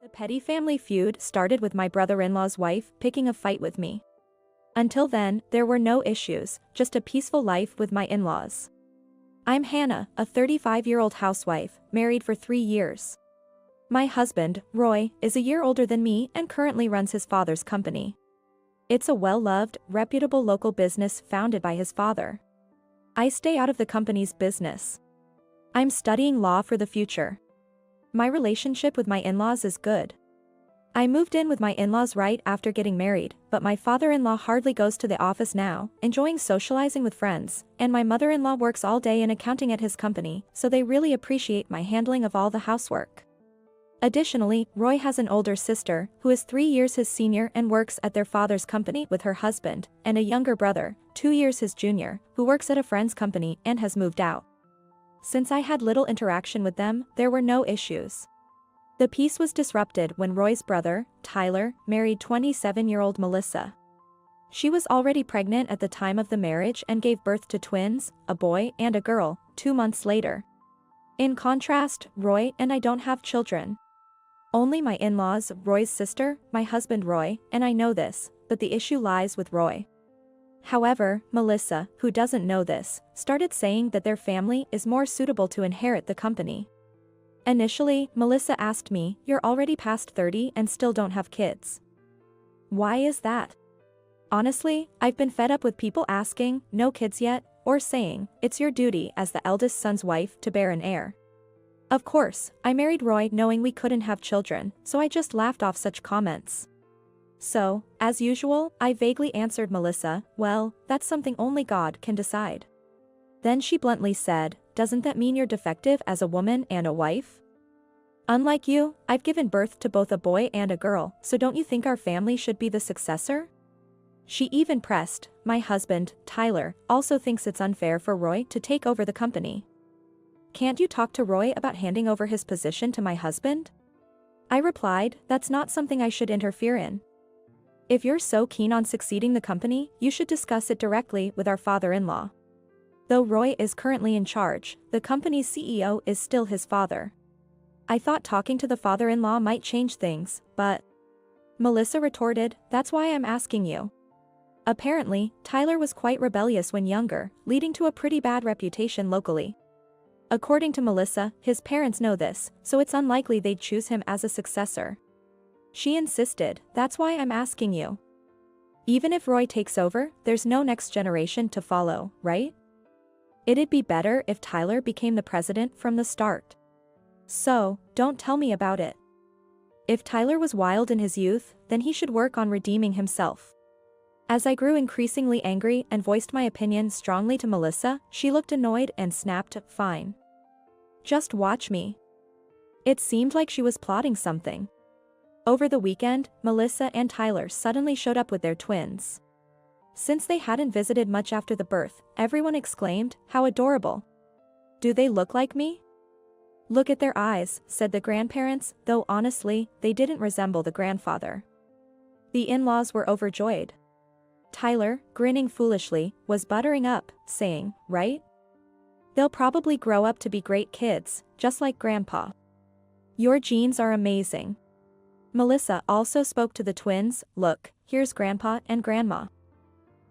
The petty family feud started with my brother-in-law's wife picking a fight with me. Until then, there were no issues, just a peaceful life with my in-laws. I'm Hannah, a 35-year-old housewife, married for 3 years. My husband, Roy, is a year older than me and currently runs his father's company. It's a well-loved, reputable local business founded by his father. I stay out of the company's business. I'm studying law for the future. My relationship with my in-laws is good. I moved in with my in-laws right after getting married, but my father-in-law hardly goes to the office now, enjoying socializing with friends, and my mother-in-law works all day in accounting at his company, so they really appreciate my handling of all the housework. Additionally, Roy has an older sister, who is 3 years his senior and works at their father's company with her husband, and a younger brother, 2 years his junior, who works at a friend's company and has moved out. Since I had little interaction with them, there were no issues. The peace was disrupted when Roy's brother, Tyler, married 27-year-old Melissa. She was already pregnant at the time of the marriage and gave birth to twins, a boy and a girl, 2 months later. In contrast, Roy and I don't have children. Only my in-laws, Roy's sister, my husband Roy, and I know this, but the issue lies with Roy. However, Melissa, who doesn't know this, started saying that their family is more suitable to inherit the company. Initially, Melissa asked me, "You're already past 30 and still don't have kids. Why is that?" Honestly, I've been fed up with people asking, "No kids yet?" or saying, "It's your duty as the eldest son's wife to bear an heir." Of course, I married Roy knowing we couldn't have children, so I just laughed off such comments. So, as usual, I vaguely answered Melissa, "Well, that's something only God can decide." Then she bluntly said, "Doesn't that mean you're defective as a woman and a wife? Unlike you, I've given birth to both a boy and a girl, so don't you think our family should be the successor?" She even pressed, "My husband, Tyler, also thinks it's unfair for Roy to take over the company. Can't you talk to Roy about handing over his position to my husband?" I replied, "That's not something I should interfere in. If you're so keen on succeeding the company, you should discuss it directly with our father-in-law. Though Roy is currently in charge, the company's CEO is still his father. I thought talking to the father-in-law might change things, but..." Melissa retorted, "That's why I'm asking you." Apparently, Tyler was quite rebellious when younger, leading to a pretty bad reputation locally. According to Melissa, his parents know this, so it's unlikely they'd choose him as a successor. She insisted, "That's why I'm asking you. Even if Roy takes over, there's no next generation to follow, right? It'd be better if Tyler became the president from the start. So, don't tell me about it. If Tyler was wild in his youth, then he should work on redeeming himself." As I grew increasingly angry and voiced my opinion strongly to Melissa, she looked annoyed and snapped, "Fine. Just watch me." It seemed like she was plotting something. Over the weekend, Melissa and Tyler suddenly showed up with their twins. Since they hadn't visited much after the birth, everyone exclaimed, "How adorable. Do they look like me?" "Look at their eyes," said the grandparents, though honestly, they didn't resemble the grandfather. The in-laws were overjoyed. Tyler, grinning foolishly, was buttering up, saying, "Right? They'll probably grow up to be great kids, just like Grandpa. Your genes are amazing." Melissa also spoke to the twins, "Look, here's Grandpa and Grandma.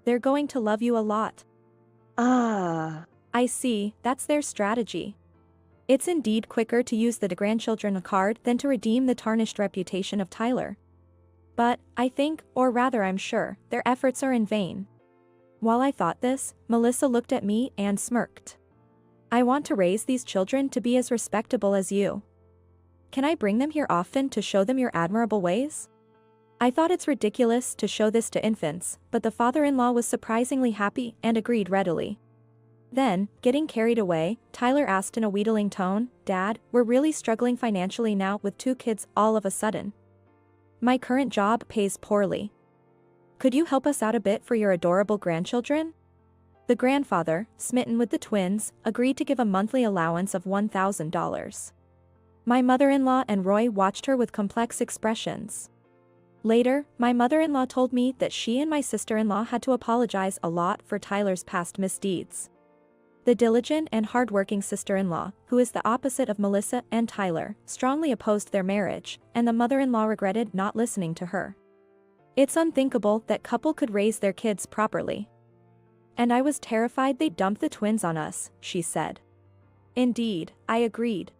They're going to love you a lot." "Ah, I see, that's their strategy. It's indeed quicker to use the grandchildren card than to redeem the tarnished reputation of Tyler. But, I think, or rather I'm sure, their efforts are in vain." While I thought this, Melissa looked at me and smirked. "I want to raise these children to be as respectable as you. Can I bring them here often to show them your admirable ways?" I thought it's ridiculous to show this to infants, but the father-in-law was surprisingly happy and agreed readily. Then, getting carried away, Tyler asked in a wheedling tone, "Dad, we're really struggling financially now with 2 kids all of a sudden. My current job pays poorly. Could you help us out a bit for your adorable grandchildren?" The grandfather, smitten with the twins, agreed to give a monthly allowance of $1,000. My mother-in-law and Roy watched her with complex expressions. Later, my mother-in-law told me that she and my sister-in-law had to apologize a lot for Tyler's past misdeeds. The diligent and hardworking sister-in-law, who is the opposite of Melissa and Tyler, strongly opposed their marriage, and the mother-in-law regretted not listening to her. It's unthinkable that couple could raise their kids properly. And I was terrified they'd dump the twins on us, she said. Indeed, I agreed.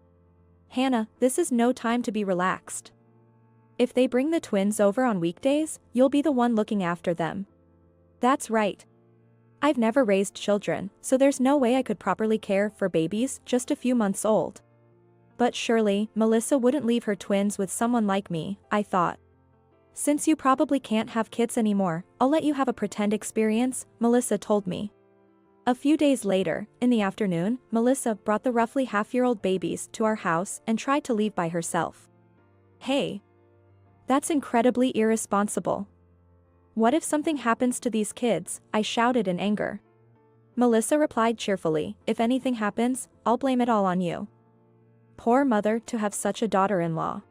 Hannah, this is no time to be relaxed. If they bring the twins over on weekdays, you'll be the one looking after them. That's right. I've never raised children, so there's no way I could properly care for babies just a few months old. But surely, Melissa wouldn't leave her twins with someone like me, I thought. Since you probably can't have kids anymore, I'll let you have a pretend experience, Melissa told me. A few days later, in the afternoon, Melissa brought the roughly half-year-old babies to our house and tried to leave by herself. Hey. That's incredibly irresponsible. What if something happens to these kids? I shouted in anger. Melissa replied cheerfully, if anything happens, I'll blame it all on you. Poor mother to have such a daughter-in-law.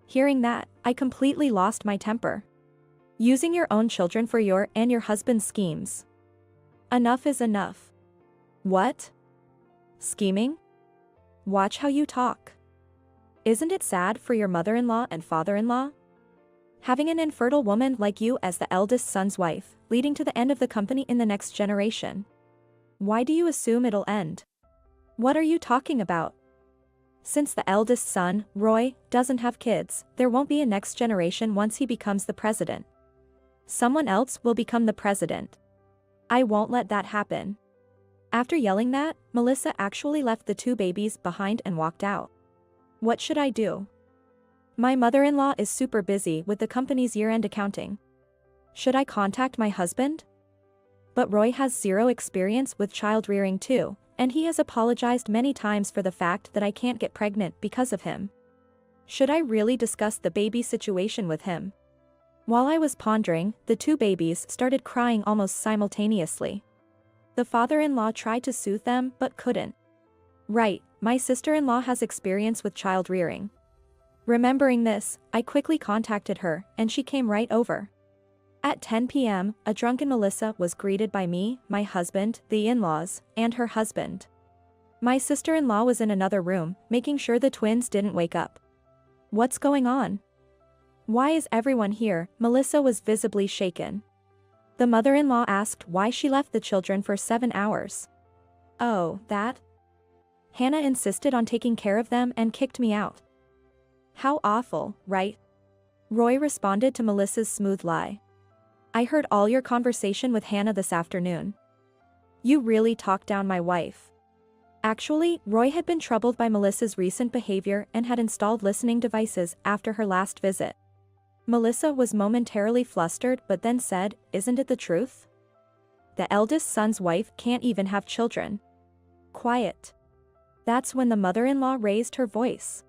Hearing that, I completely lost my temper. Using your own children for your and your husband's schemes. Enough is enough. What? Scheming? Watch how you talk. Isn't it sad for your mother-in-law and father-in-law? Having an infertile woman like you as the eldest son's wife, leading to the end of the company in the next generation. Why do you assume it'll end? What are you talking about? Since the eldest son, Roy, doesn't have kids, there won't be a next generation once he becomes the president. Someone else will become the president. I won't let that happen. After yelling that, Melissa actually left the two babies behind and walked out. What should I do? My mother-in-law is super busy with the company's year-end accounting. Should I contact my husband? But Roy has zero experience with child rearing too, and he has apologized many times for the fact that I can't get pregnant because of him. Should I really discuss the baby situation with him? While I was pondering, the two babies started crying almost simultaneously. The father-in-law tried to soothe them but couldn't. Right, my sister-in-law has experience with child rearing. Remembering this, I quickly contacted her, and she came right over. At 10 p.m., a drunken Melissa was greeted by me, my husband, the in-laws, and her husband. My sister-in-law was in another room, making sure the twins didn't wake up. What's going on? Why is everyone here? Melissa was visibly shaken. The mother-in-law asked why she left the children for 7 hours. Oh, that? Hannah insisted on taking care of them and kicked me out. How awful, right? Roy responded to Melissa's smooth lie. I heard all your conversation with Hannah this afternoon. You really talked down my wife. Actually, Roy had been troubled by Melissa's recent behavior and had installed listening devices after her last visit. Melissa was momentarily flustered but then said, isn't it the truth? The eldest son's wife can't even have children. Quiet. That's when the mother-in-law raised her voice.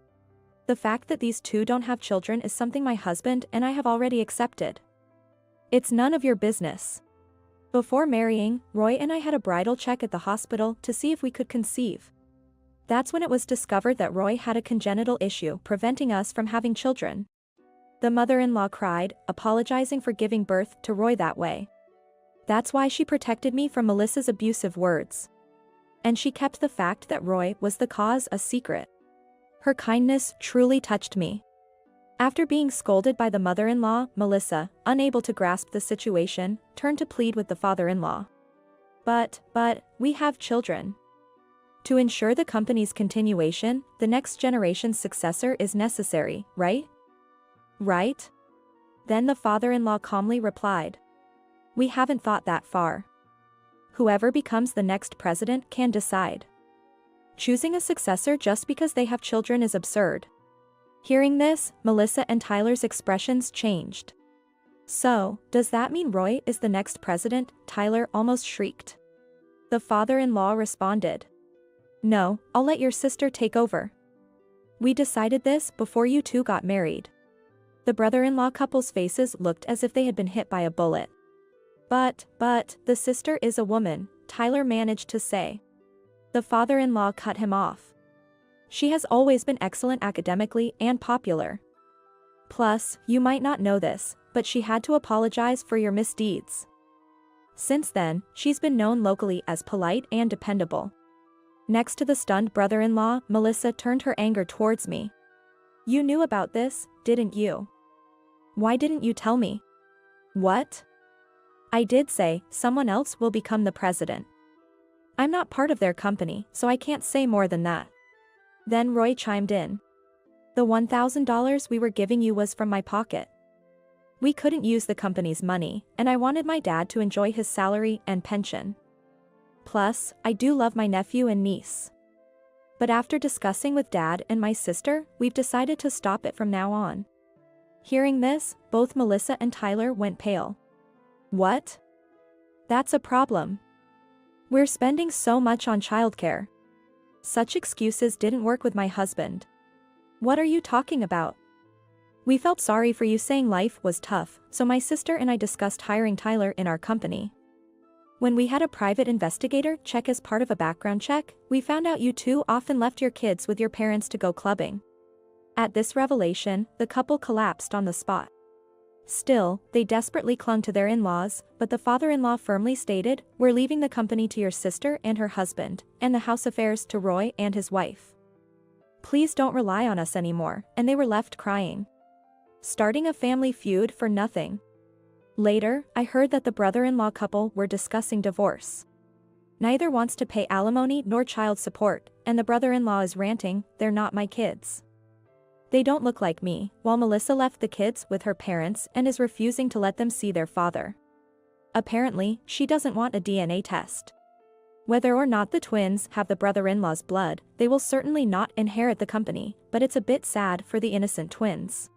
The fact that these two don't have children is something my husband and I have already accepted. It's none of your business. Before marrying, Roy and I had a bridal check at the hospital to see if we could conceive. That's when it was discovered that Roy had a congenital issue preventing us from having children. The mother-in-law cried, apologizing for giving birth to Roy that way. That's why she protected me from Melissa's abusive words. And she kept the fact that Roy was the cause a secret. Her kindness truly touched me. After being scolded by the mother-in-law, Melissa, unable to grasp the situation, turned to plead with the father-in-law. But, we have children. To ensure the company's continuation, the next generation's successor is necessary, right? Right? Then the father-in-law calmly replied. We haven't thought that far. Whoever becomes the next president can decide. Choosing a successor just because they have children is absurd. Hearing this, Melissa and Tyler's expressions changed. So, does that mean Roy is the next president? Tyler almost shrieked. The father-in-law responded. No, I'll let your sister take over. We decided this before you two got married. The brother-in-law couple's faces looked as if they had been hit by a bullet. But, the sister is a woman, Tyler managed to say. The father-in-law cut him off. She has always been excellent academically and popular. Plus, you might not know this, but she had to apologize for your misdeeds. Since then, she's been known locally as polite and dependable. Next to the stunned brother-in-law, Melissa turned her anger towards me. You knew about this, didn't you? Why didn't you tell me? What? I did say, someone else will become the president. I'm not part of their company, so I can't say more than that. Then Roy chimed in. The $1,000 we were giving you was from my pocket. We couldn't use the company's money, and I wanted my dad to enjoy his salary and pension. Plus, I do love my nephew and niece. But after discussing with Dad and my sister, we've decided to stop it from now on. Hearing this, both Melissa and Tyler went pale. What? That's a problem. We're spending so much on childcare. Such excuses didn't work with my husband. What are you talking about? We felt sorry for you saying life was tough, so my sister and I discussed hiring Tyler in our company. When we had a private investigator check as part of a background check, we found out you two often left your kids with your parents to go clubbing. At this revelation, the couple collapsed on the spot. Still, they desperately clung to their in-laws, but the father-in-law firmly stated, "We're leaving the company to your sister and her husband, and the house affairs to Roy and his wife. Please don't rely on us anymore," and they were left crying. Starting a family feud for nothing. Later, I heard that the brother-in-law couple were discussing divorce. Neither wants to pay alimony nor child support, and the brother-in-law is ranting, "They're not my kids. They don't look like me," while Melissa left the kids with her parents and is refusing to let them see their father. Apparently, she doesn't want a DNA test. Whether or not the twins have the brother-in-law's blood, they will certainly not inherit the company, but it's a bit sad for the innocent twins.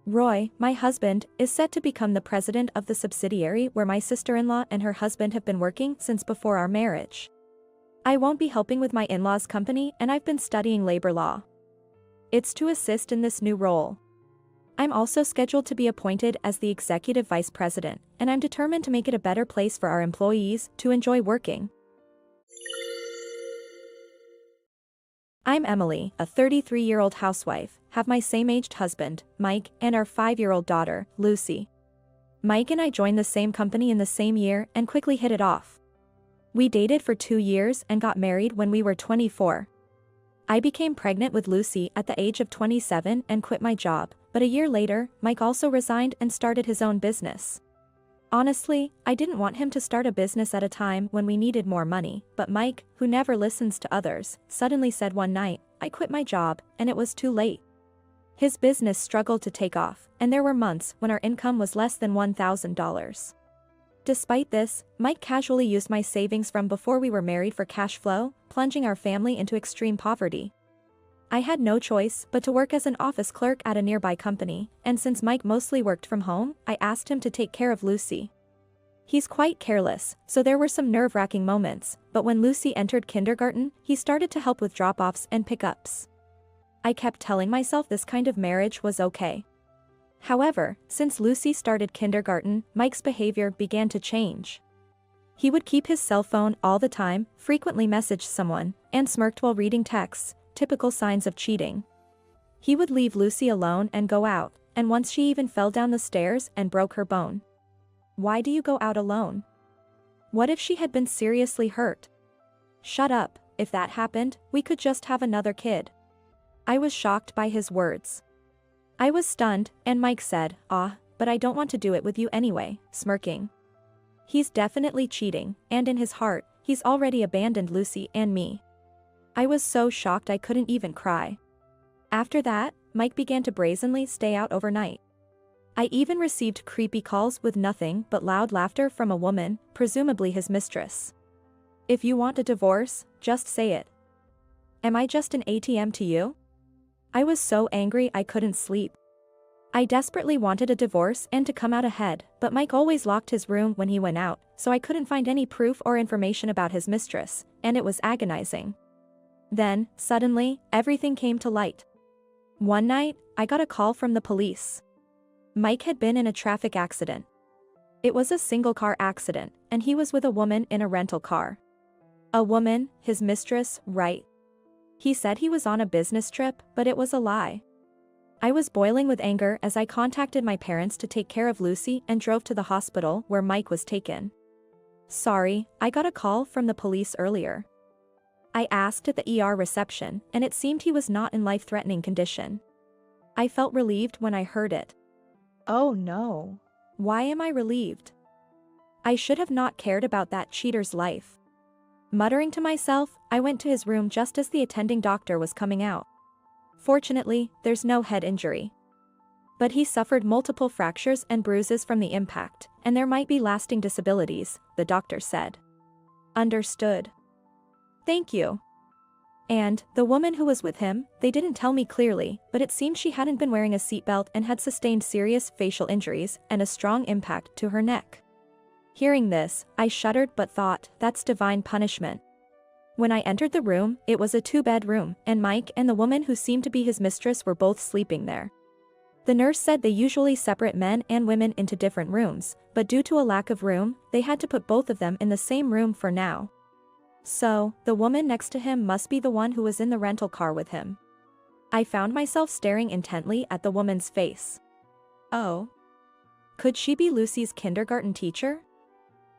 Roy, my husband, is set to become the president of the subsidiary where my sister-in-law and her husband have been working since before our marriage. I won't be helping with my in-laws' company, and I've been studying labor law. It's to assist in this new role. I'm also scheduled to be appointed as the executive vice president, and I'm determined to make it a better place for our employees to enjoy working. I'm Emily, a 33-year-old housewife, have my same-aged husband, Mike, and our 5-year-old daughter, Lucy. Mike and I joined the same company in the same year and quickly hit it off. We dated for 2 years and got married when we were 24. I became pregnant with Lucy at the age of 27 and quit my job, but a year later, Mike also resigned and started his own business. Honestly, I didn't want him to start a business at a time when we needed more money, but Mike, who never listens to others, suddenly said one night, "I quit my job," and it was too late. His business struggled to take off, and there were months when our income was less than $1,000. Despite this, Mike casually used my savings from before we were married for cash flow, plunging our family into extreme poverty. I had no choice but to work as an office clerk at a nearby company, and since Mike mostly worked from home, I asked him to take care of Lucy. He's quite careless, so there were some nerve-wracking moments, but when Lucy entered kindergarten, he started to help with drop-offs and pickups. I kept telling myself this kind of marriage was okay. However, since Lucy started kindergarten, Mike's behavior began to change. He would keep his cell phone all the time, frequently message someone, and smirked while reading texts, typical signs of cheating. He would leave Lucy alone and go out, and once she even fell down the stairs and broke her bone. Why do you go out alone? What if she had been seriously hurt? Shut up, if that happened, we could just have another kid. I was shocked by his words. I was stunned, and Mike said, but I don't want to do it with you anyway," smirking. He's definitely cheating, and in his heart, he's already abandoned Lucy and me. I was so shocked I couldn't even cry. After that, Mike began to brazenly stay out overnight. I even received creepy calls with nothing but loud laughter from a woman, presumably his mistress. "If you want a divorce, just say it. Am I just an ATM to you?" I was so angry I couldn't sleep. I desperately wanted a divorce and to come out ahead, but Mike always locked his room when he went out, so I couldn't find any proof or information about his mistress, and it was agonizing. Then, suddenly, everything came to light. One night, I got a call from the police. Mike had been in a traffic accident. It was a single-car accident, and he was with a woman in a rental car. A woman, his mistress, right? He said he was on a business trip, but it was a lie. I was boiling with anger as I contacted my parents to take care of Lucy and drove to the hospital where Mike was taken. Sorry, I got a call from the police earlier. I asked at the ER reception, and it seemed he was not in life-threatening condition. I felt relieved when I heard it. Oh no. Why am I relieved? I should have not cared about that cheater's life. Muttering to myself, I went to his room just as the attending doctor was coming out. Fortunately, there's no head injury. But he suffered multiple fractures and bruises from the impact, and there might be lasting disabilities, the doctor said. Understood. Thank you. And, the woman who was with him, they didn't tell me clearly, but it seemed she hadn't been wearing a seatbelt and had sustained serious facial injuries and a strong impact to her neck. Hearing this, I shuddered but thought, that's divine punishment. When I entered the room, it was a two-bed room, and Mike and the woman who seemed to be his mistress were both sleeping there. The nurse said they usually separate men and women into different rooms, but due to a lack of room, they had to put both of them in the same room for now. So, the woman next to him must be the one who was in the rental car with him. I found myself staring intently at the woman's face. Oh. Could she be Lucy's kindergarten teacher?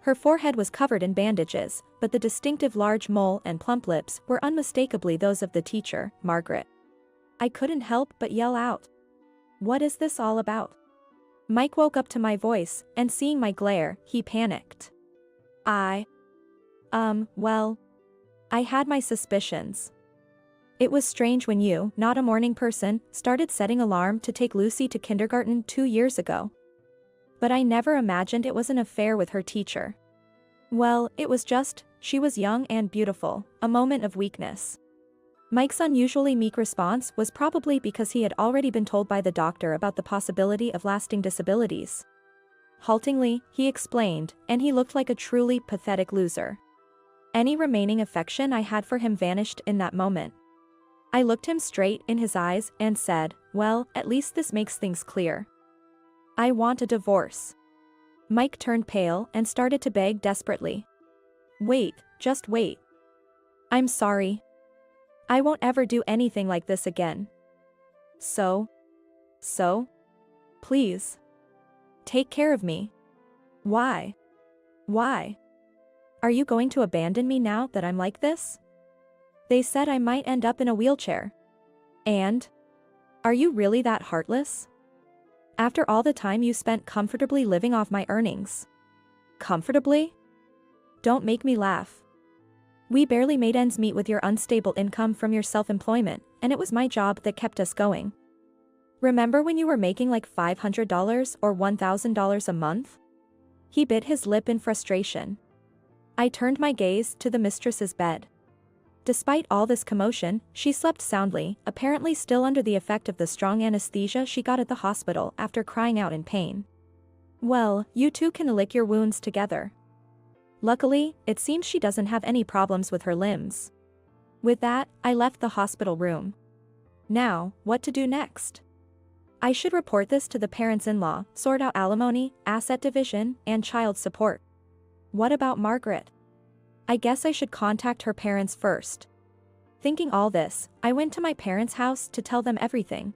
Her forehead was covered in bandages, but the distinctive large mole and plump lips were unmistakably those of the teacher, Margaret. I couldn't help but yell out. What is this all about? Mike woke up to my voice, and seeing my glare, he panicked. Well, I had my suspicions. It was strange when you, not a morning person, started setting alarm to take Lucy to kindergarten 2 years ago. But I never imagined it was an affair with her teacher. Well, it was just, she was young and beautiful, a moment of weakness. Mike's unusually meek response was probably because he had already been told by the doctor about the possibility of lasting disabilities. Haltingly, he explained, and he looked like a truly pathetic loser. Any remaining affection I had for him vanished in that moment. I looked him straight in his eyes and said, well, at least this makes things clear. I want a divorce. Mike turned pale and started to beg desperately. Wait, just wait. I'm sorry. I won't ever do anything like this again. So? Please. Take care of me. Why? Why? Are you going to abandon me now that I'm like this? They said I might end up in a wheelchair. And? Are you really that heartless? After all the time you spent comfortably living off my earnings. Comfortably? Don't make me laugh. We barely made ends meet with your unstable income from your self-employment, and it was my job that kept us going. Remember when you were making like $500 or $1,000 a month? He bit his lip in frustration. I turned my gaze to the mistress's bed. Despite all this commotion, she slept soundly, apparently still under the effect of the strong anesthesia she got at the hospital after crying out in pain. Well, you two can lick your wounds together. Luckily, it seems she doesn't have any problems with her limbs. With that, I left the hospital room. Now, what to do next? I should report this to the parents-in-law, sort out alimony, asset division, and child support. What about Margaret? I guess I should contact her parents first. Thinking all this, I went to my parents' house to tell them everything.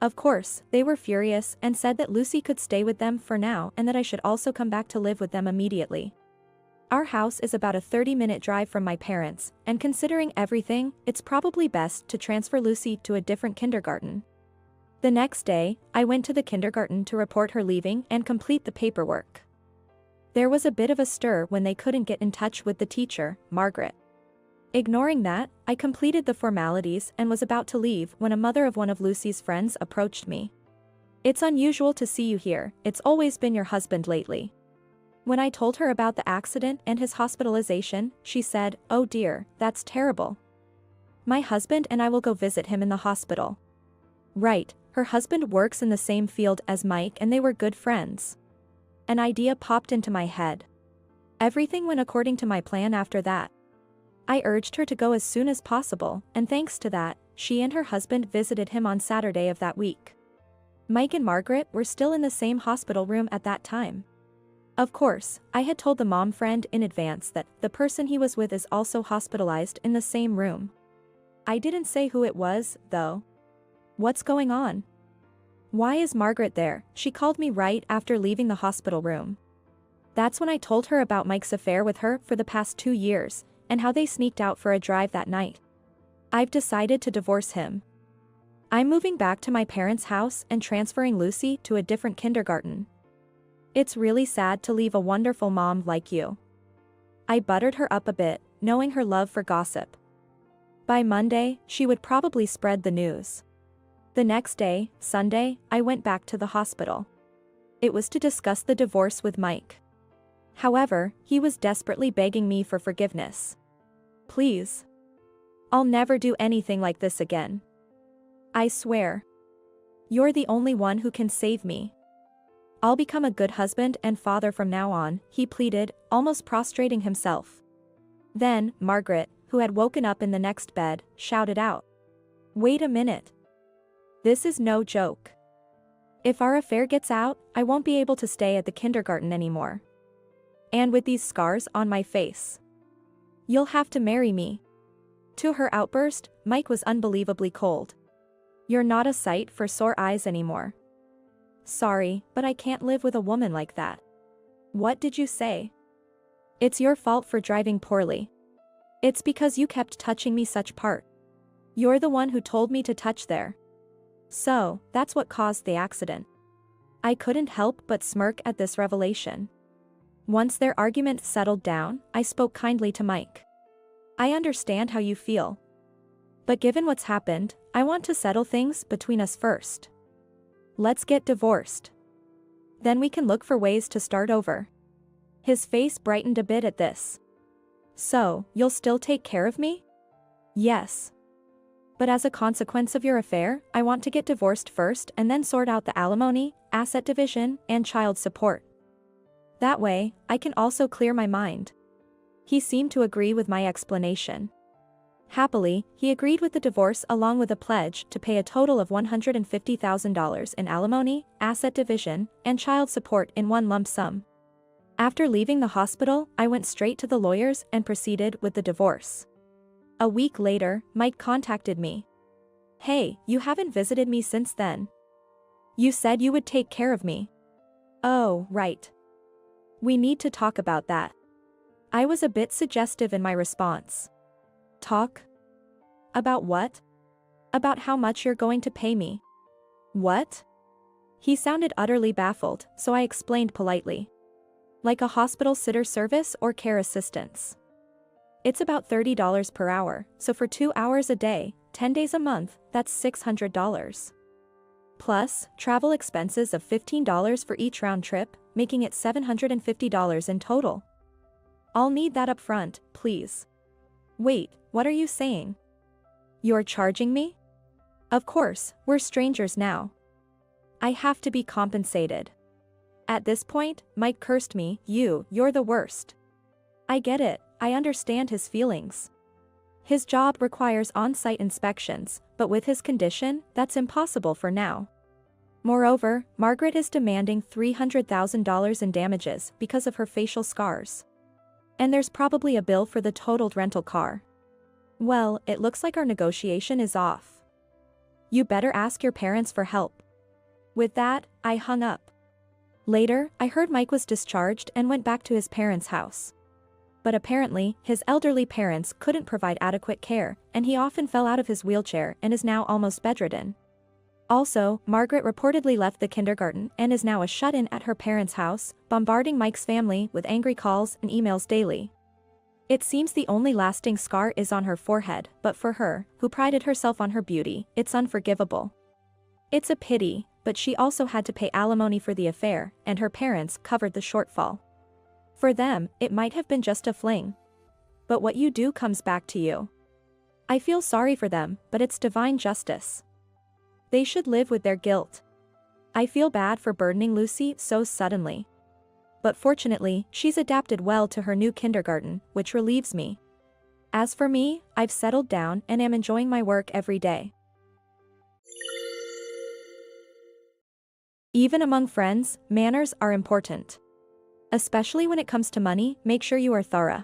Of course, they were furious and said that Lucy could stay with them for now and that I should also come back to live with them immediately. Our house is about a 30-minute drive from my parents, and considering everything, it's probably best to transfer Lucy to a different kindergarten. The next day, I went to the kindergarten to report her leaving and complete the paperwork. There was a bit of a stir when they couldn't get in touch with the teacher, Margaret. Ignoring that, I completed the formalities and was about to leave when a mother of one of Lucy's friends approached me. It's unusual to see you here, it's always been your husband lately. When I told her about the accident and his hospitalization, she said, "Oh dear, that's terrible. My husband and I will go visit him in the hospital." Right, her husband works in the same field as Mike and they were good friends. An idea popped into my head. Everything went according to my plan after that. I urged her to go as soon as possible, and thanks to that, she and her husband visited him on Saturday of that week. Mike and Margaret were still in the same hospital room at that time. Of course, I had told the mom friend in advance that the person he was with is also hospitalized in the same room. I didn't say who it was, though. What's going on? Why is Margaret there? She called me right after leaving the hospital room. That's when I told her about Mike's affair with her for the past 2 years, and how they sneaked out for a drive that night. I've decided to divorce him. I'm moving back to my parents' house and transferring Lucy to a different kindergarten. It's really sad to leave a wonderful mom like you. I buttered her up a bit, knowing her love for gossip. By Monday, she would probably spread the news. The next day, Sunday, I went back to the hospital. It was to discuss the divorce with Mike. However, he was desperately begging me for forgiveness. Please. I'll never do anything like this again. I swear. You're the only one who can save me. I'll become a good husband and father from now on, he pleaded, almost prostrating himself. Then, Margaret, who had woken up in the next bed, shouted out. Wait a minute. This is no joke. If our affair gets out, I won't be able to stay at the kindergarten anymore. And with these scars on my face. You'll have to marry me. To her outburst, Mike was unbelievably cold. You're not a sight for sore eyes anymore. Sorry, but I can't live with a woman like that. What did you say? It's your fault for driving poorly. It's because you kept touching me such part. You're the one who told me to touch there. So, that's what caused the accident. I couldn't help but smirk at this revelation. Once their argument settled down, I spoke kindly to Mike. I understand how you feel. But given what's happened, I want to settle things between us first. Let's get divorced. Then we can look for ways to start over. His face brightened a bit at this. So, you'll still take care of me? Yes. But as a consequence of your affair, I want to get divorced first and then sort out the alimony, asset division, and child support. That way, I can also clear my mind. He seemed to agree with my explanation. Happily, he agreed with the divorce along with a pledge to pay a total of $150,000 in alimony, asset division, and child support in one lump sum. After leaving the hospital, I went straight to the lawyers and proceeded with the divorce. A week later, Mike contacted me. Hey, you haven't visited me since then. You said you would take care of me. Oh, right. We need to talk about that. I was a bit suggestive in my response. Talk? About what? About how much you're going to pay me. What? He sounded utterly baffled, so I explained politely. Like a hospital sitter service or care assistance. It's about $30 per hour, so for 2 hours a day, 10 days a month, that's $600. Plus, travel expenses of $15 for each round trip, making it $750 in total. I'll need that up front, please. Wait, what are you saying? You're charging me? Of course, we're strangers now. I have to be compensated. At this point, Mike cursed me, you're the worst. I get it, I understand his feelings. His job requires on-site inspections, but with his condition, that's impossible for now. Moreover, Margaret is demanding $300,000 in damages because of her facial scars. And there's probably a bill for the totaled rental car. Well, it looks like our negotiation is off. You better ask your parents for help. With that, I hung up. Later, I heard Mike was discharged and went back to his parents' house. But apparently, his elderly parents couldn't provide adequate care, and he often fell out of his wheelchair and is now almost bedridden. Also, Margaret reportedly left the kindergarten and is now a shut-in at her parents' house, bombarding Mike's family with angry calls and emails daily. It seems the only lasting scar is on her forehead, but for her, who prided herself on her beauty, it's unforgivable. It's a pity, but she also had to pay alimony for the affair, and her parents covered the shortfall. For them, it might have been just a fling. But what you do comes back to you. I feel sorry for them, but it's divine justice. They should live with their guilt. I feel bad for burdening Lucy so suddenly. But fortunately, she's adapted well to her new kindergarten, which relieves me. As for me, I've settled down and am enjoying my work every day. Even among friends, manners are important. Especially when it comes to money, make sure you are thorough.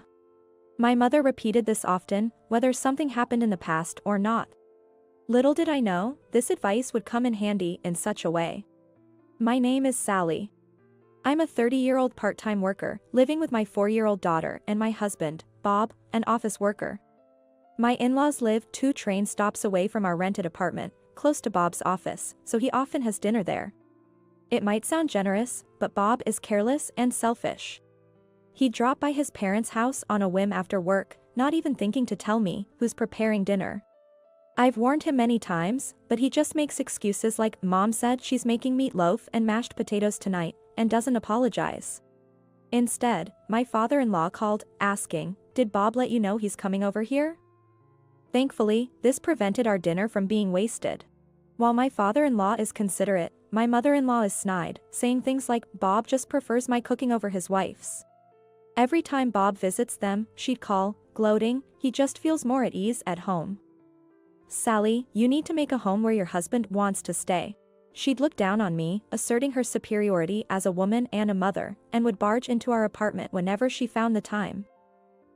My mother repeated this often, whether something happened in the past or not. Little did I know, this advice would come in handy in such a way. My name is Sally. I'm a 30-year-old part-time worker, living with my 4-year-old daughter and my husband, Bob, an office worker. My in-laws live 2 train stops away from our rented apartment, close to Bob's office, so he often has dinner there. It might sound generous, but Bob is careless and selfish. He dropped by his parents' house on a whim after work, not even thinking to tell me who's preparing dinner. I've warned him many times, but he just makes excuses like Mom said she's making meatloaf and mashed potatoes tonight, and doesn't apologize. Instead, my father-in-law called, asking, "Did Bob let you know he's coming over here?" Thankfully, this prevented our dinner from being wasted. While my father-in-law is considerate, my mother-in-law is snide, saying things like, "Bob just prefers my cooking over his wife's." Every time Bob visits them, she'd call, gloating, "He just feels more at ease at home." "Sally, you need to make a home where your husband wants to stay." She'd look down on me, asserting her superiority as a woman and a mother, and would barge into our apartment whenever she found the time.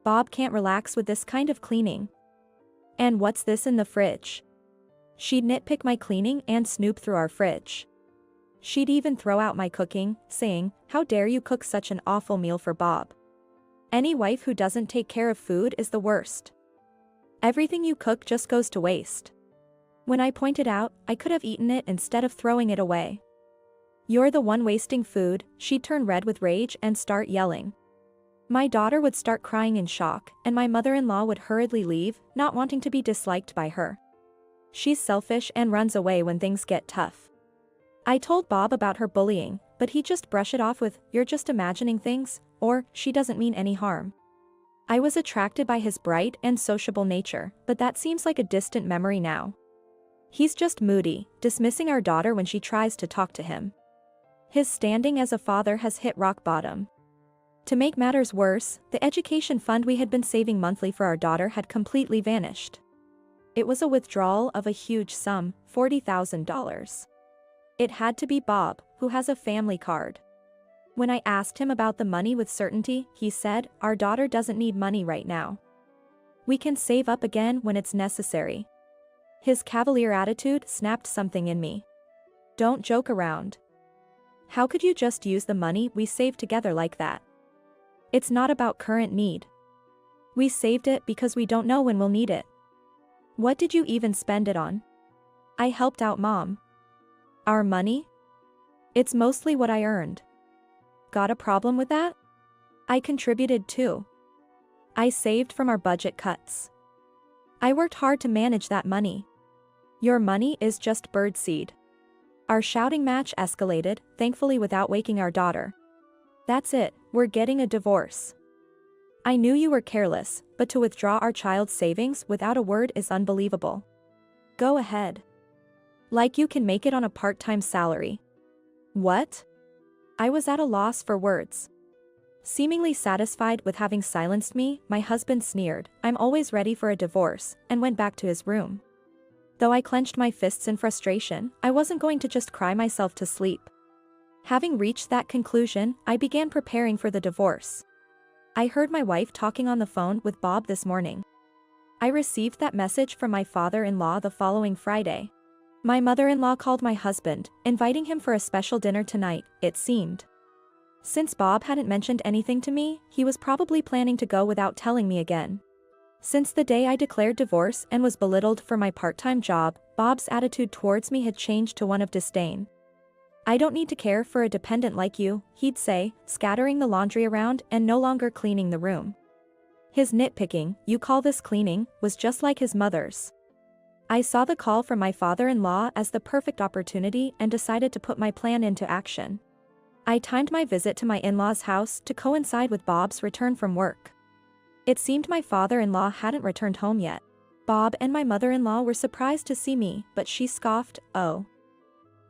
"Bob can't relax with this kind of cleaning. And what's this in the fridge?" She'd nitpick my cleaning and snoop through our fridge. She'd even throw out my cooking, saying, "How dare you cook such an awful meal for Bob? Any wife who doesn't take care of food is the worst. Everything you cook just goes to waste." When I pointed out, I could have eaten it instead of throwing it away. "You're the one wasting food," she'd turn red with rage and start yelling. My daughter would start crying in shock, and my mother-in-law would hurriedly leave, not wanting to be disliked by her. She's selfish and runs away when things get tough. I told Bob about her bullying, but he'd just brush it off with, "You're just imagining things," or, "She doesn't mean any harm." I was attracted by his bright and sociable nature, but that seems like a distant memory now. He's just moody, dismissing our daughter when she tries to talk to him. His standing as a father has hit rock bottom. To make matters worse, the education fund we had been saving monthly for our daughter had completely vanished. It was a withdrawal of a huge sum, $40,000. It had to be Bob, who has a family card. When I asked him about the money with certainty, he said, "Our daughter doesn't need money right now. We can save up again when it's necessary." His cavalier attitude snapped something in me. "Don't joke around. How could you just use the money we saved together like that? It's not about current need. We saved it because we don't know when we'll need it. What did you even spend it on?" "I helped out Mom." "Our money? It's mostly what I earned." "Got a problem with that?" "I contributed too. I saved from our budget cuts. I worked hard to manage that money. Your money is just birdseed." Our shouting match escalated, thankfully without waking our daughter. "That's it, we're getting a divorce. I knew you were careless, but to withdraw our child's savings without a word is unbelievable. Go ahead. Like you can make it on a part-time salary." "What?" I was at a loss for words. Seemingly satisfied with having silenced me, my husband sneered, "I'm always ready for a divorce," and went back to his room. Though I clenched my fists in frustration, I wasn't going to just cry myself to sleep. Having reached that conclusion, I began preparing for the divorce. I heard my wife talking on the phone with Bob this morning. I received that message from my father-in-law the following Friday. My mother-in-law called my husband, inviting him for a special dinner tonight, it seemed. Since Bob hadn't mentioned anything to me, he was probably planning to go without telling me again. Since the day I declared divorce and was belittled for my part-time job, Bob's attitude towards me had changed to one of disdain. "I don't need to care for a dependent like you," he'd say, scattering the laundry around and no longer cleaning the room. His nitpicking, "You call this cleaning," was just like his mother's. I saw the call from my father-in-law as the perfect opportunity and decided to put my plan into action. I timed my visit to my in-laws' house to coincide with Bob's return from work. It seemed my father-in-law hadn't returned home yet. Bob and my mother-in-law were surprised to see me, but she scoffed, "Oh.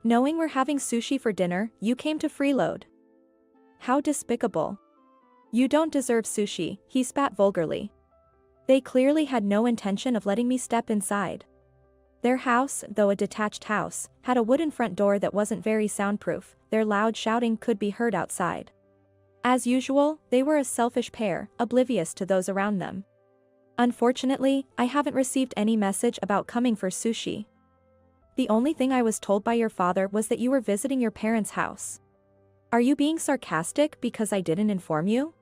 Knowing we're having sushi for dinner, you came to freeload. How despicable. You don't deserve sushi," he spat vulgarly. They clearly had no intention of letting me step inside. Their house, though a detached house, had a wooden front door that wasn't very soundproof. Their loud shouting could be heard outside. As usual, they were a selfish pair, oblivious to those around them. Unfortunately, I haven't received any message about coming for sushi. The only thing I was told by your father was that you were visiting your parents' house. Are you being sarcastic because I didn't inform you?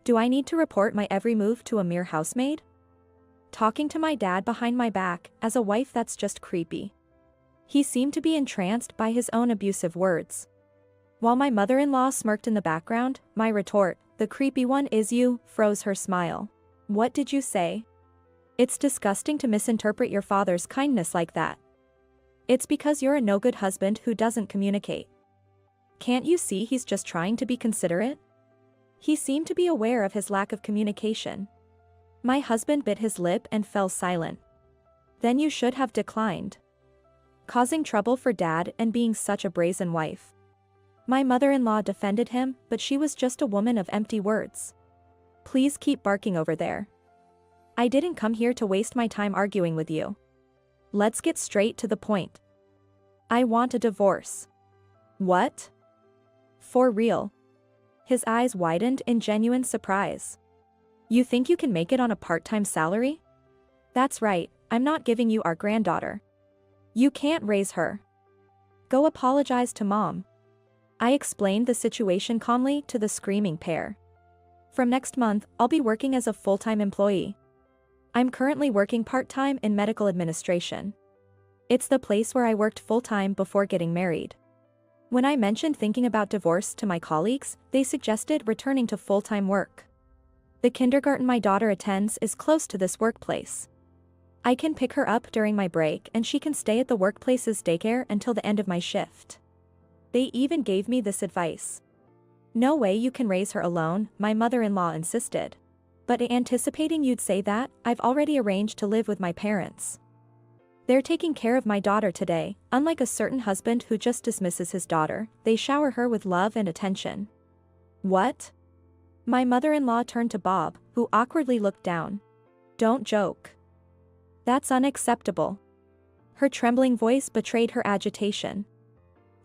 Do I need to report my every move to a mere housemaid? Talking to my dad behind my back, as a wife, that's just creepy. He seemed to be entranced by his own abusive words. While my mother-in-law smirked in the background, my retort, "The creepy one is you," froze her smile. What did you say? It's disgusting to misinterpret your father's kindness like that. It's because you're a no-good husband who doesn't communicate. Can't you see he's just trying to be considerate? He seemed to be aware of his lack of communication. My husband bit his lip and fell silent. Then you should have declined. Causing trouble for Dad and being such a brazen wife. My mother-in-law defended him, but she was just a woman of empty words. Please keep barking over there. I didn't come here to waste my time arguing with you. Let's get straight to the point. I want a divorce. What? For real? His eyes widened in genuine surprise. You think you can make it on a part-time salary? That's right, I'm not giving you our granddaughter. You can't raise her. Go apologize to Mom. I explained the situation calmly to the screaming pair. From next month, I'll be working as a full-time employee. I'm currently working part-time in medical administration. It's the place where I worked full-time before getting married. When I mentioned thinking about divorce to my colleagues, they suggested returning to full-time work. The kindergarten my daughter attends is close to this workplace. I can pick her up during my break and she can stay at the workplace's daycare until the end of my shift. They even gave me this advice. No way you can raise her alone, my mother-in-law insisted. But anticipating you'd say that, I've already arranged to live with my parents. They're taking care of my daughter today. Unlike a certain husband who just dismisses his daughter, they shower her with love and attention. What? My mother-in-law turned to Bob, who awkwardly looked down. Don't joke. That's unacceptable. Her trembling voice betrayed her agitation.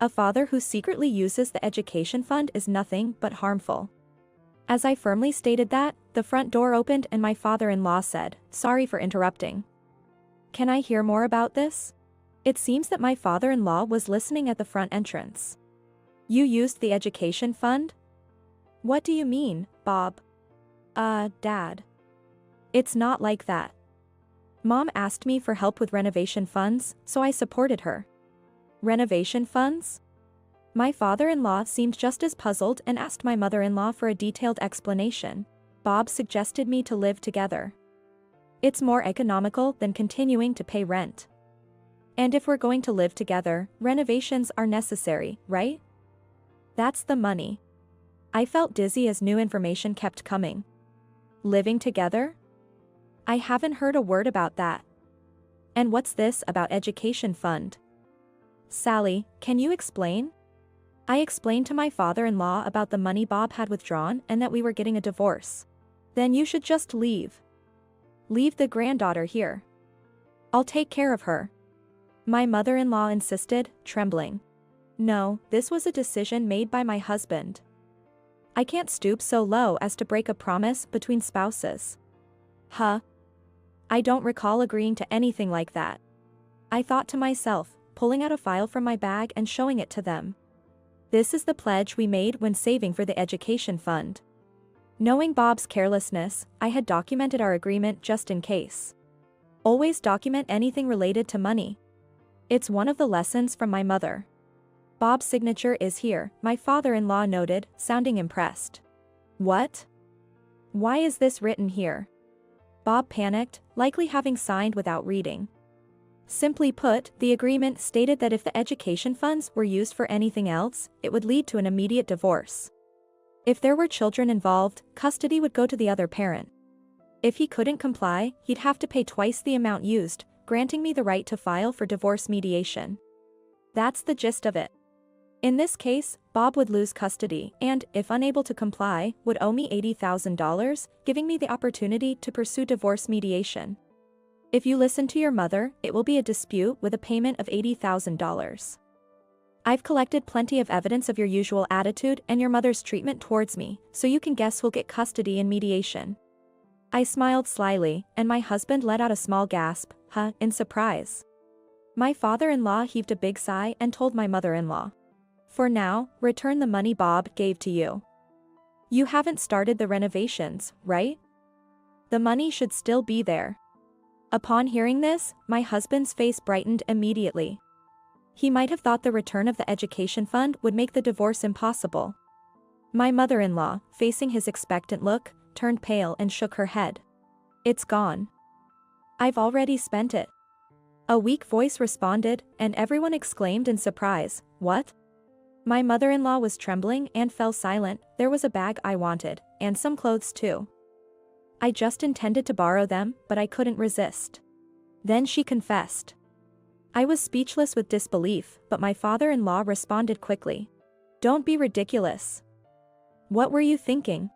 A father who secretly uses the education fund is nothing but harmful. As I firmly stated that, the front door opened and my father-in-law said, "Sorry for interrupting. Can I hear more about this?" It seems that my father-in-law was listening at the front entrance. You used the education fund? What do you mean, Bob? Dad. It's not like that. Mom asked me for help with renovation funds, so I supported her. Renovation funds? My father-in-law seemed just as puzzled and asked my mother-in-law for a detailed explanation. Bob suggested me to live together. It's more economical than continuing to pay rent. And if we're going to live together, renovations are necessary, right? That's the money. I felt dizzy as new information kept coming. Living together? I haven't heard a word about that. And what's this about education fund? Sally, can you explain? I explained to my father-in-law about the money Bob had withdrawn and that we were getting a divorce. Then you should just leave. Leave the granddaughter here. I'll take care of her. My mother-in-law insisted, trembling. No, this was a decision made by my husband. I can't stoop so low as to break a promise between spouses. Huh? I don't recall agreeing to anything like that. I thought to myself, pulling out a file from my bag and showing it to them. This is the pledge we made when saving for the education fund. Knowing Bob's carelessness, I had documented our agreement just in case. Always document anything related to money. It's one of the lessons from my mother. Bob's signature is here, my father-in-law noted, sounding impressed. What? Why is this written here? Bob panicked, likely having signed without reading. Simply put, the agreement stated that if the education funds were used for anything else, it would lead to an immediate divorce. If there were children involved, custody would go to the other parent. If he couldn't comply, he'd have to pay twice the amount used, granting me the right to file for divorce mediation. That's the gist of it. In this case, Bob would lose custody and, if unable to comply, would owe me $80,000, giving me the opportunity to pursue divorce mediation. If you listen to your mother, it will be a dispute with a payment of $80,000. I've collected plenty of evidence of your usual attitude and your mother's treatment towards me, so you can guess who'll get custody in mediation. I smiled slyly, and my husband let out a small gasp, in surprise. My father-in-law heaved a big sigh and told my mother-in-law. For now, return the money Bob gave to you. You haven't started the renovations, right? The money should still be there. Upon hearing this, my husband's face brightened immediately. He might have thought the return of the education fund would make the divorce impossible. My mother-in-law, facing his expectant look, turned pale and shook her head. It's gone. I've already spent it. A weak voice responded, and everyone exclaimed in surprise, "What?" My mother-in-law was trembling and fell silent. There was a bag I wanted, and some clothes too. I just intended to borrow them, but I couldn't resist. Then she confessed. I was speechless with disbelief, but my father-in-law responded quickly. Don't be ridiculous. What were you thinking?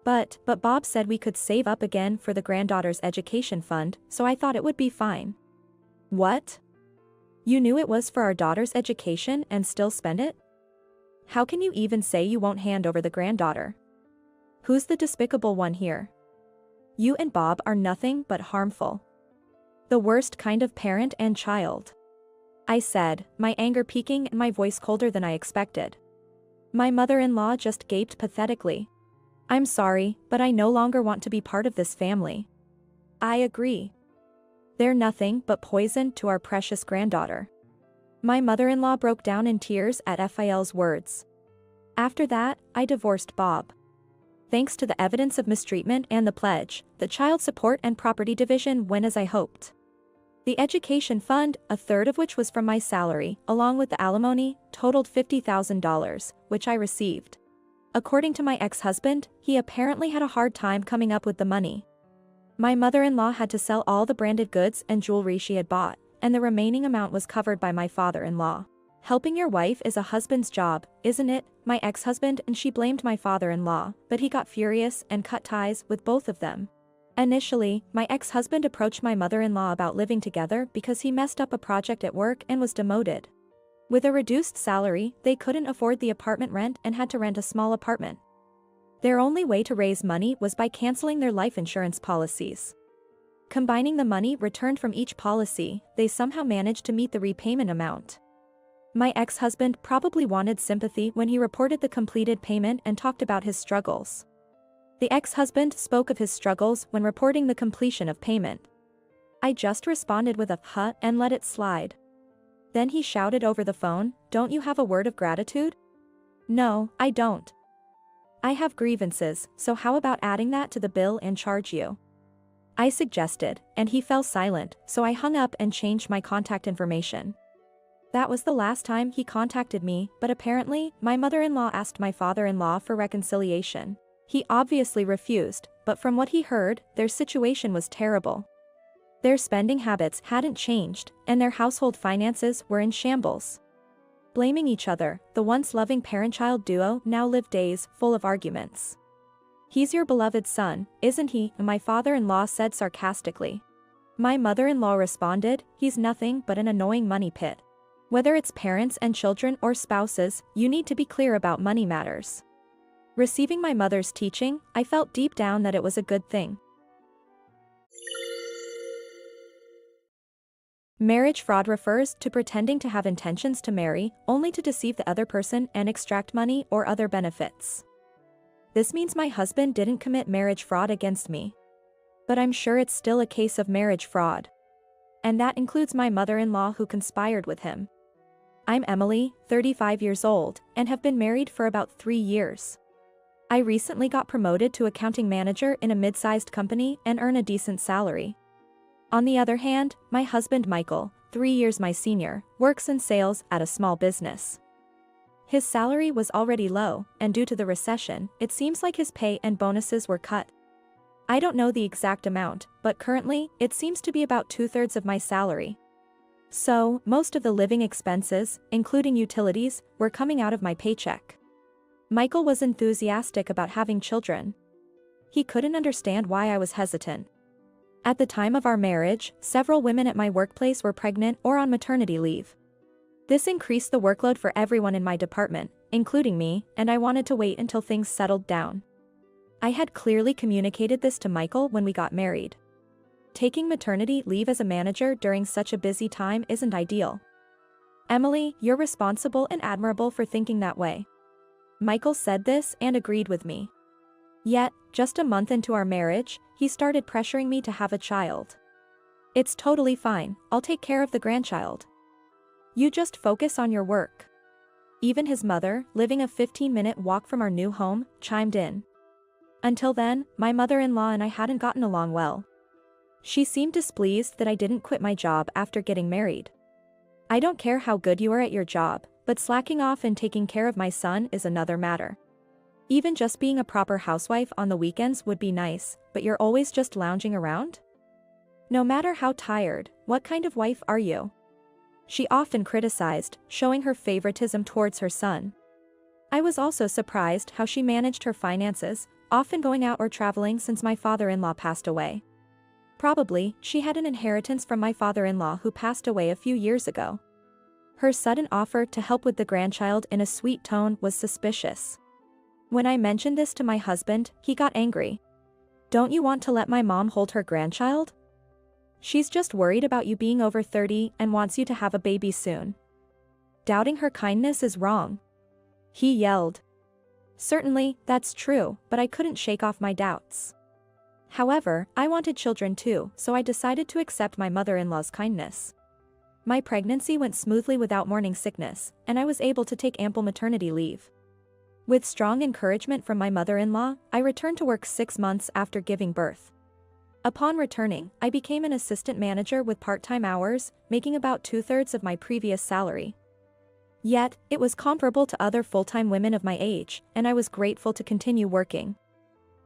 But Bob said we could save up again for the granddaughter's education fund, so I thought it would be fine. What? You knew it was for our daughter's education and still spend it? How can you even say you won't hand over the granddaughter? Who's the despicable one here? You and Bob are nothing but harmful. The worst kind of parent and child. I said, my anger peaking and my voice colder than I expected. My mother-in-law just gaped pathetically. I'm sorry, but I no longer want to be part of this family. I agree. They're nothing but poison to our precious granddaughter. My mother-in-law broke down in tears at Phil's words. After that, I divorced Bob. Thanks to the evidence of mistreatment and the pledge, the child support and property division went as I hoped. The education fund, a third of which was from my salary, along with the alimony, totaled $50,000, which I received. According to my ex-husband, he apparently had a hard time coming up with the money. My mother-in-law had to sell all the branded goods and jewelry she had bought, and the remaining amount was covered by my father-in-law. Helping your wife is a husband's job, isn't it? My ex-husband, and she blamed my father-in-law, but he got furious and cut ties with both of them. Initially, my ex-husband approached my mother-in-law about living together because he messed up a project at work and was demoted. With a reduced salary, they couldn't afford the apartment rent and had to rent a small apartment. Their only way to raise money was by canceling their life insurance policies. Combining the money returned from each policy, they somehow managed to meet the repayment amount. My ex-husband probably wanted sympathy when he reported the completed payment and talked about his struggles. The ex-husband spoke of his struggles when reporting the completion of payment. I just responded with a "huh" and let it slide. Then he shouted over the phone, "Don't you have a word of gratitude?" No, I don't. I have grievances, so how about adding that to the bill and charge you? I suggested, and he fell silent, so I hung up and changed my contact information. That was the last time he contacted me, but apparently, my mother-in-law asked my father-in-law for reconciliation. He obviously refused, but from what he heard, their situation was terrible. Their spending habits hadn't changed, and their household finances were in shambles. Blaming each other, the once loving parent-child duo now lived days full of arguments. He's your beloved son, isn't he? My father-in-law said sarcastically. My mother-in-law responded, he's nothing but an annoying money pit. Whether it's parents and children or spouses, you need to be clear about money matters. Receiving my mother's teaching, I felt deep down that it was a good thing. Marriage fraud refers to pretending to have intentions to marry, only to deceive the other person and extract money or other benefits. This means my husband didn't commit marriage fraud against me. But I'm sure it's still a case of marriage fraud. And that includes my mother-in-law who conspired with him. I'm Emily, 35 years old, and have been married for about 3 years. I recently got promoted to accounting manager in a mid-sized company and earn a decent salary. On the other hand, my husband Michael, 3 years my senior, works in sales at a small business. His salary was already low, and due to the recession, it seems like his pay and bonuses were cut. I don't know the exact amount, but currently, it seems to be about 2/3 of my salary. So, most of the living expenses, including utilities, were coming out of my paycheck. Michael was enthusiastic about having children. He couldn't understand why I was hesitant. At the time of our marriage, several women at my workplace were pregnant or on maternity leave. This increased the workload for everyone in my department, including me, and I wanted to wait until things settled down. I had clearly communicated this to Michael when we got married. Taking maternity leave as a manager during such a busy time isn't ideal. Emily, you're responsible and admirable for thinking that way. Michael said this and agreed with me. Yet, just a month into our marriage, he started pressuring me to have a child. It's totally fine, I'll take care of the grandchild. You just focus on your work. Even his mother, living a 15-minute walk from our new home, chimed in. Until then, my mother-in-law and I hadn't gotten along well. She seemed displeased that I didn't quit my job after getting married. I don't care how good you are at your job, but slacking off and taking care of my son is another matter. Even just being a proper housewife on the weekends would be nice, but you're always just lounging around? No matter how tired, what kind of wife are you? She often criticized, showing her favoritism towards her son. I was also surprised how she managed her finances, often going out or traveling since my father-in-law passed away. Probably, she had an inheritance from my father-in-law who passed away a few years ago. Her sudden offer to help with the grandchild in a sweet tone was suspicious. When I mentioned this to my husband, he got angry. Don't you want to let my mom hold her grandchild? She's just worried about you being over 30 and wants you to have a baby soon. Doubting her kindness is wrong. He yelled. Certainly, that's true, but I couldn't shake off my doubts. However, I wanted children too, so I decided to accept my mother-in-law's kindness. My pregnancy went smoothly without morning sickness, and I was able to take ample maternity leave. With strong encouragement from my mother-in-law, I returned to work 6 months after giving birth. Upon returning, I became an assistant manager with part-time hours, making about 2/3 of my previous salary. Yet, it was comparable to other full-time women of my age, and I was grateful to continue working.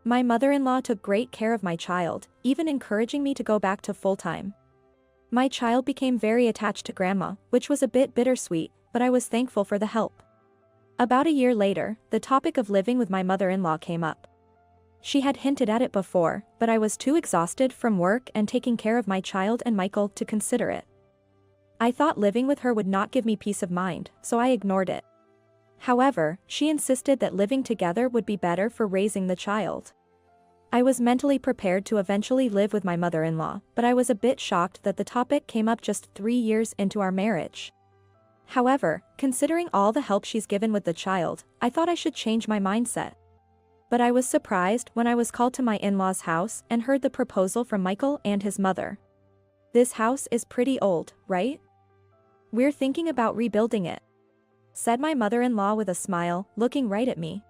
My mother-in-law took great care of my child, even encouraging me to go back to full-time. My child became very attached to grandma, which was a bit bittersweet, but I was thankful for the help. About a year later, the topic of living with my mother-in-law came up. She had hinted at it before, but I was too exhausted from work and taking care of my child and Michael to consider it. I thought living with her would not give me peace of mind, so I ignored it. However, she insisted that living together would be better for raising the child. I was mentally prepared to eventually live with my mother-in-law, but I was a bit shocked that the topic came up just 3 years into our marriage. However, considering all the help she's given with the child, I thought I should change my mindset. But I was surprised when I was called to my in-laws' house and heard the proposal from Michael and his mother. This house is pretty old, right? We're thinking about rebuilding it, said my mother-in-law with a smile, looking right at me.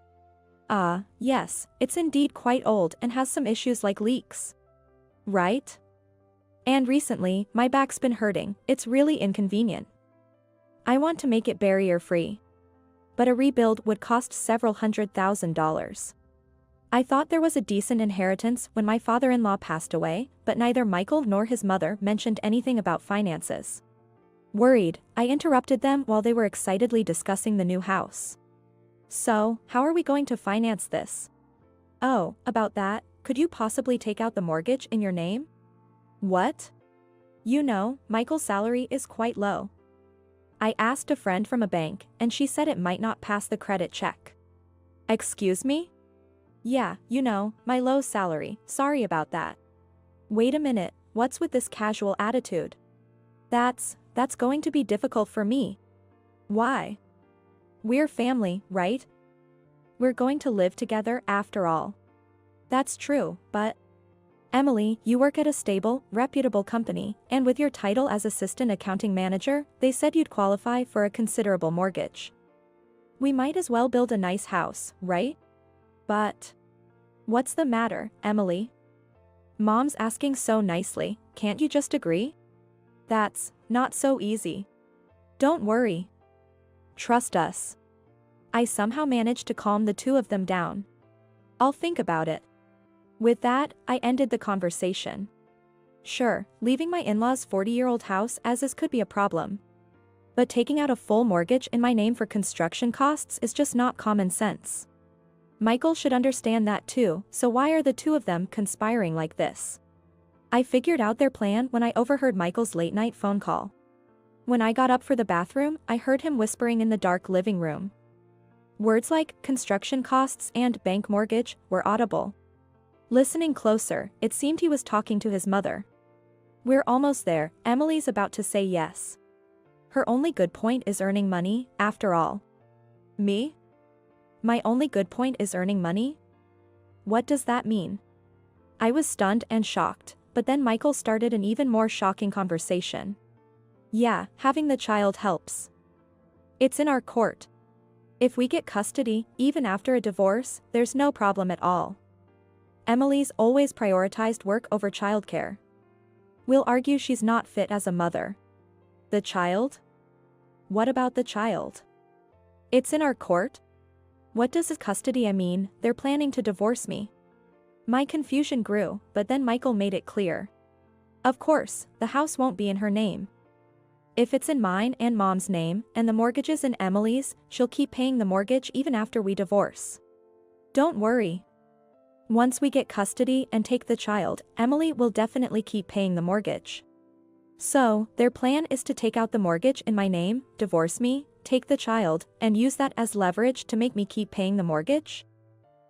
Yes, it's indeed quite old and has some issues like leaks. Right? And recently, my back's been hurting, it's really inconvenient. I want to make it barrier-free. But a rebuild would cost several $100,000. I thought there was a decent inheritance when my father-in-law passed away, but neither Michael nor his mother mentioned anything about finances. Worried, I interrupted them while they were excitedly discussing the new house. So, how are we going to finance this? Oh, about that, could you possibly take out the mortgage in your name? What? You know, Michael's salary is quite low. I asked a friend from a bank, and she said it might not pass the credit check. Excuse me? Yeah, you know, my low salary, sorry about that. Wait a minute, what's with this casual attitude? That's going to be difficult for me. Why? We're family, right? We're going to live together after all. That's true, but... Emily, you work at a stable, reputable company, and with your title as assistant accounting manager, they said you'd qualify for a considerable mortgage. We might as well build a nice house, right? But... What's the matter, Emily? Mom's asking so nicely, can't you just agree? That's not so easy. Don't worry. Trust us. I somehow managed to calm the two of them down. I'll think about it. With that, I ended the conversation. Sure, leaving my in-laws' 40-year-old house as is could be a problem. But taking out a full mortgage in my name for construction costs is just not common sense. Michael should understand that too, so why are the two of them conspiring like this? I figured out their plan when I overheard Michael's late-night phone call. When I got up for the bathroom, I heard him whispering in the dark living room. Words like construction costs and bank mortgage were audible. Listening closer, it seemed he was talking to his mother. We're almost there, Emily's about to say yes. Her only good point is earning money, after all. Me? My only good point is earning money? What does that mean? I was stunned and shocked, but then Michael started an even more shocking conversation. Yeah, having the child helps. It's in our court. If we get custody, even after a divorce, there's no problem at all. Emily's always prioritized work over childcare. We'll argue she's not fit as a mother. The child? What about the child? It's in our court? What does custody mean? They're planning to divorce me. My confusion grew, but then Michael made it clear. Of course, the house won't be in her name. If it's in mine and Mom's name, and the mortgage is in Emily's, she'll keep paying the mortgage even after we divorce. Don't worry. Once we get custody and take the child, Emily will definitely keep paying the mortgage. So, their plan is to take out the mortgage in my name, divorce me, take the child, and use that as leverage to make me keep paying the mortgage?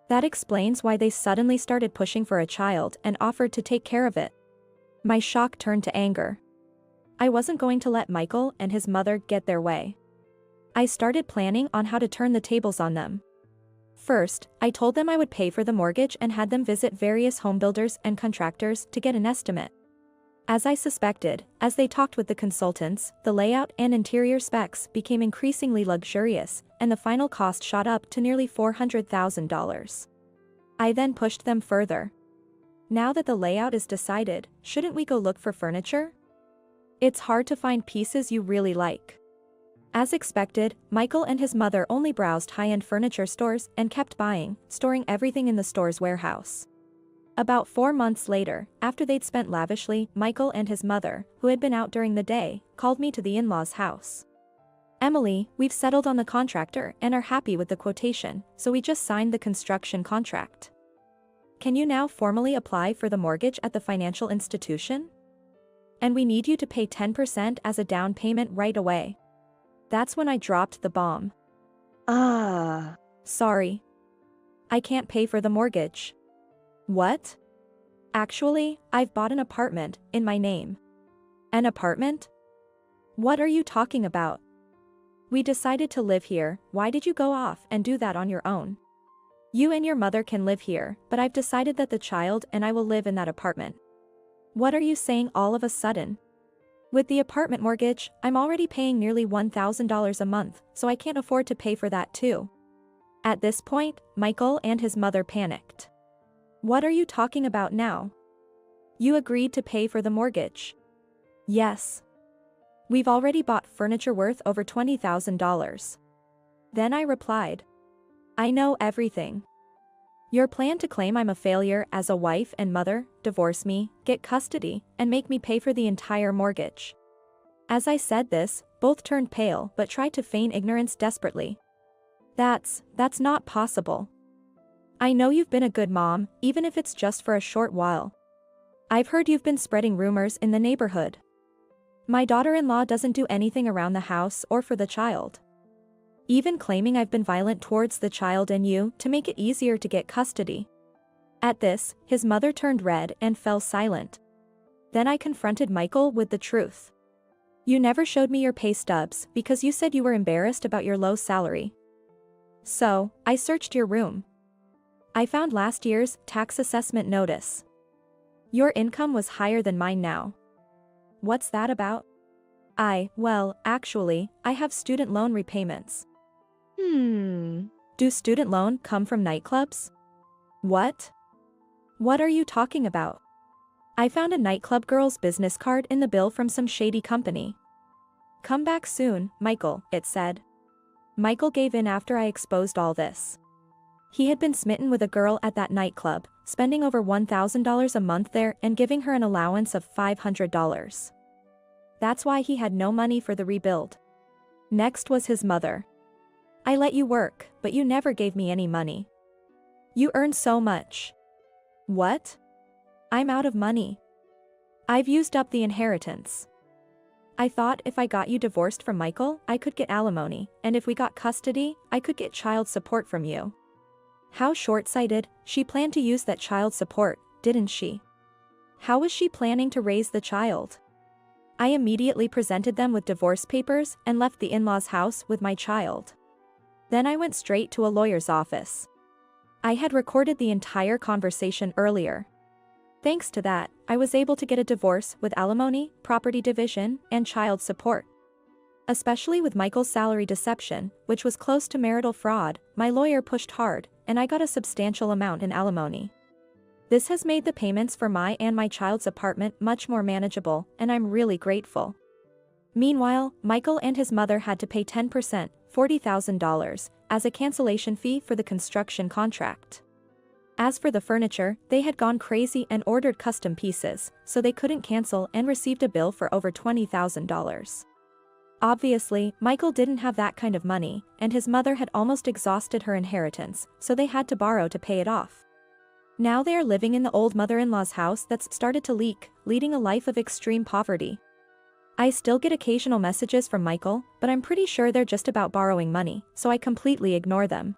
That explains why they suddenly started pushing for a child and offered to take care of it. My shock turned to anger. I wasn't going to let Michael and his mother get their way. I started planning on how to turn the tables on them. First, I told them I would pay for the mortgage and had them visit various homebuilders and contractors to get an estimate. As I suspected, as they talked with the consultants, the layout and interior specs became increasingly luxurious, and the final cost shot up to nearly $400,000. I then pushed them further. Now that the layout is decided, shouldn't we go look for furniture? It's hard to find pieces you really like. As expected, Michael and his mother only browsed high-end furniture stores and kept buying, storing everything in the store's warehouse. About 4 months later, after they'd spent lavishly, Michael and his mother, who had been out during the day, called me to the in-laws' house. Emily, we've settled on the contractor and are happy with the quotation, so we just signed the construction contract. Can you now formally apply for the mortgage at the financial institution? And we need you to pay 10% as a down payment right away. That's when I dropped the bomb. Sorry. I can't pay for the mortgage. What? Actually, I've bought an apartment, in my name. An apartment? What are you talking about? We decided to live here, why did you go off and do that on your own? You and your mother can live here, but I've decided that the child and I will live in that apartment. What are you saying all of a sudden? With the apartment mortgage, I'm already paying nearly $1,000 a month, so I can't afford to pay for that too. At this point, Michael and his mother panicked. What are you talking about now? You agreed to pay for the mortgage. Yes. We've already bought furniture worth over $20,000. Then I replied. I know everything. Your plan to claim I'm a failure as a wife and mother, divorce me, get custody, and make me pay for the entire mortgage. As I said this, both turned pale but tried to feign ignorance desperately. That's not possible. I know you've been a good mom, even if it's just for a short while. I've heard you've been spreading rumors in the neighborhood. My daughter-in-law doesn't do anything around the house or for the child. Even claiming I've been violent towards the child and you to make it easier to get custody. At this, his mother turned red and fell silent. Then I confronted Michael with the truth. You never showed me your pay stubs because you said you were embarrassed about your low salary. So, I searched your room. I found last year's tax assessment notice. Your income was higher than mine now. What's that about? Well, actually, I have student loan repayments. Do student loan come from nightclubs? What? What are you talking about? I found a nightclub girl's business card in the bill from some shady company. Come back soon, Michael, it said. Michael gave in after I exposed all this. He had been smitten with a girl at that nightclub, spending over $1,000 a month there and giving her an allowance of $500. That's why he had no money for the rebuild. Next was his mother. I let you work, but you never gave me any money. You earn so much. What? I'm out of money. I've used up the inheritance. I thought if I got you divorced from Michael, I could get alimony, and if we got custody, I could get child support from you. How short-sighted, she planned to use that child support, didn't she? How was she planning to raise the child? I immediately presented them with divorce papers and left the in-laws' house with my child. Then I went straight to a lawyer's office. I had recorded the entire conversation earlier. Thanks to that, I was able to get a divorce with alimony, property division, and child support. Especially with Michael's salary deception, which was close to marital fraud, my lawyer pushed hard, and I got a substantial amount in alimony. This has made the payments for my and my child's apartment much more manageable, and I'm really grateful. Meanwhile, Michael and his mother had to pay 10%, $40,000, as a cancellation fee for the construction contract. As for the furniture, they had gone crazy and ordered custom pieces, so they couldn't cancel and received a bill for over $20,000. Obviously, Michael didn't have that kind of money, and his mother had almost exhausted her inheritance, so they had to borrow to pay it off. Now they are living in the old mother-in-law's house that's started to leak, leading a life of extreme poverty. I still get occasional messages from Michael, but I'm pretty sure they're just about borrowing money, so I completely ignore them.